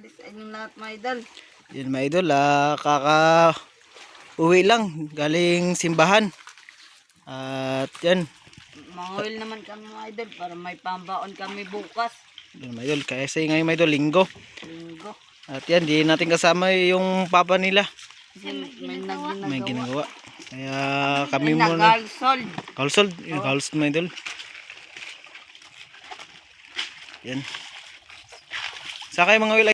tanghali sa inyong lahat mga idol. Yun mga idol, uwi lang galing simbahan. At yan. Manguhil naman kami mga idol para may pambaon kami bukas. Yun mga idol, kasi ngayon mga idol, linggo. Linggo. At yan, di natin kasama yung papa nila. Kasi may May ginagawa. Kaya kami May muna. nag-alsold. Kalsold, yung kalsold mga idol. Yan. Sa kayo mga